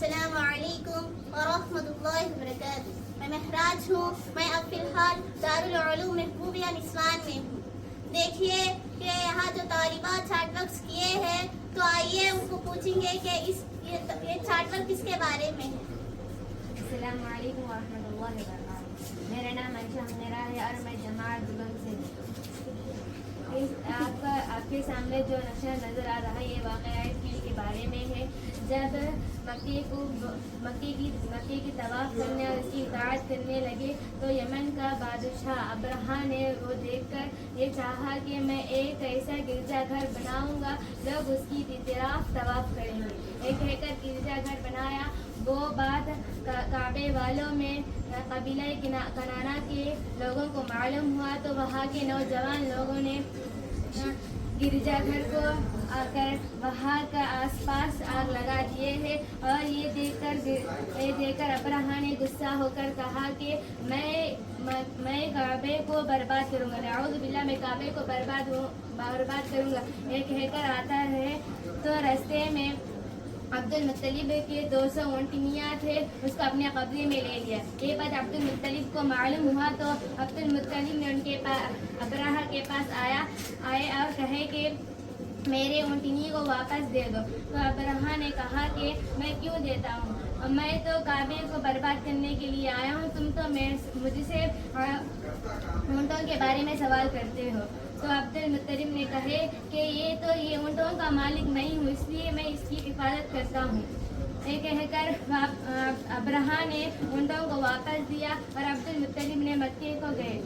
السلام علیکم ورحمۃ اللہ وبرکاتہ. میں مہراج ہوں. میں اب فی الحال دارالعلوم محبوبیہ نسوان میں ہوں. دیکھیے کہ یہاں جو طالبات چارٹ ورکس کیے ہیں تو آئیے ان کو پوچھیں گے کہ یہ چارٹ ورک کس کے بارے میں ہے. السلام علیکم ورحمۃ اللہ وبرکاتہ. میرا نام عائشہ ہمیرا ہے اور میں جماعت بلند سے ہوں. آپ کے سامنے جو نقشہ نظر آ رہا ہے یہ واقعہ فیل کے بارے میں ہے. جب مکے کی طواف کرنے اور اس کی اطاعت کرنے لگے تو یمن کا بادشاہ ابرہہ نے وہ دیکھ کر یہ چاہا کہ میں ایک ایسا گرجا گھر بناؤں گا لوگ اس کی طرف طواف کریں گے. ایک کہہ کر گرجا گھر بنایا. وہ بات کعبے والوں میں قبیلہ کنانہ کے لوگوں کو معلوم ہوا تو وہاں کے نوجوان لوگوں نے گرجا گھر کو آ کر وہاں کا آس پاس آگ لگا دیے ہیں. اور یہ دیکھ کر ابرہہ نے غصہ ہو کر کہا کہ میں کعبے کو برباد کروں گا. نعوذ باللہ, میں کعبے کو برباد کروں گا. یہ کہہ کر آتا ہے تو راستے میں عبد المطلب کے 200 اونٹنیاں تھے, اس کو اپنے قبضے میں لے لیا. یہ بات عبد المطلب کو معلوم ہوا تو عبد المطلب نے ان کے ابرہہ کے پاس آئے اور کہے کہ میرے اونٹنی کو واپس دے دو. تو ابرہہ نے کہا کہ میں کیوں دیتا ہوں, میں تو کعبے کو برباد کرنے کے لیے آیا ہوں, تم تو مجھ سے اونٹوں کے بارے میں سوال کرتے ہو. تو عبد المطلب نے کہے کہ یہ اونٹوں کا مالک نہیں ہوں, اس لیے میں اس کی حفاظت کرتا ہوں. یہ کہہ کر ابرہہ نے اونٹوں کو واپس دیا اور عبد المطلب نے مکے کو گئے.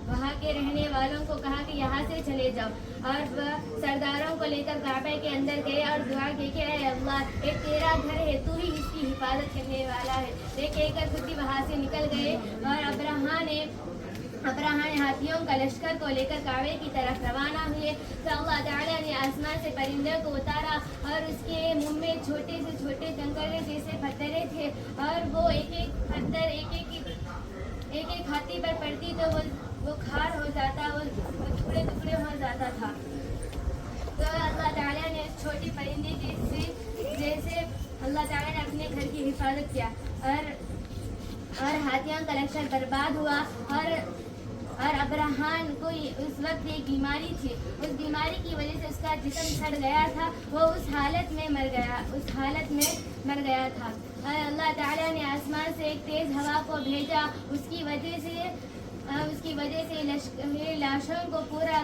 وہاں کے رہنے والوں کو کہا کہ یہاں سے چلے جاؤ, اور وہ سرداروں کو لے کر کعبہ کے اندر گئے اور دعا کی کہ اے اللہ, ایک تیرا گھر ہے, تو ہی اس کی حفاظت کرنے والا ہے. یہ کہہ کر خود بھی وہاں سے نکل گئے اور ابرہہ نے ہاتھیوں کا لشکر کو لے کر کعبے کی طرف روانہ ہوئے. تو اللہ تعالیٰ نے آسمان سے پرندے کو اتارا اور اس کے منہ میں چھوٹے سے چھوٹے کنکڑے جیسے پتھرے تھے, اور وہ ایک ایک پتھر ایک ہاتھی پر پڑتی تو وہ کھار ہو جاتا, وہ ٹکڑے ٹکڑے ہو جاتا تھا. تو اللہ تعالیٰ نے چھوٹی پرندے جیسے اللہ تعالیٰ نے اپنے گھر کی حفاظت کیا اور ہاتھیوں کا لشکر برباد ہوا. اور ابرہہ کو اس وقت ایک بیماری تھی, اس بیماری کی وجہ سے اس کا جسم سڑ گیا تھا, وہ اس حالت میں مر گیا تھا. اور اللہ تعالیٰ نے آسمان سے ایک تیز ہوا کو بھیجا, اس کی وجہ سے لاشوں کو پورا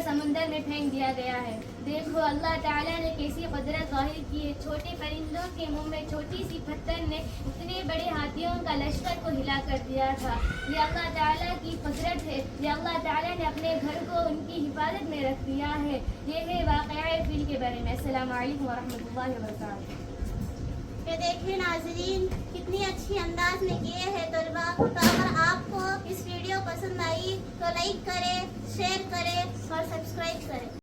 سمندر میں پھینک دیا گیا ہے. دیکھو اللہ تعالیٰ نے کیسی قدرت ظاہر کی ہے. چھوٹے پرندوں کے منہ میں چھوٹی سی پتھر نے اتنے بڑے ہاتھیوں کا لشکر کو ہلا کر دیا تھا. یہ اللہ تعالیٰ کی قدرت ہے, یہ اللہ تعالیٰ نے اپنے گھر کو ان کی حفاظت میں رکھ دیا ہے. یہ ہے واقعہ فیل کے بارے میں. السلام علیکم ورحمۃ اللہ وبرکاتہ. یہ دیکھیں ناظرین, کتنی اچھی انداز میں کیے ہیں طلباء. تو اگر آپ کو اس ویڈیو پسند آئی تو لائک کریں, شیئر کریں اور سبسکرائب کریں.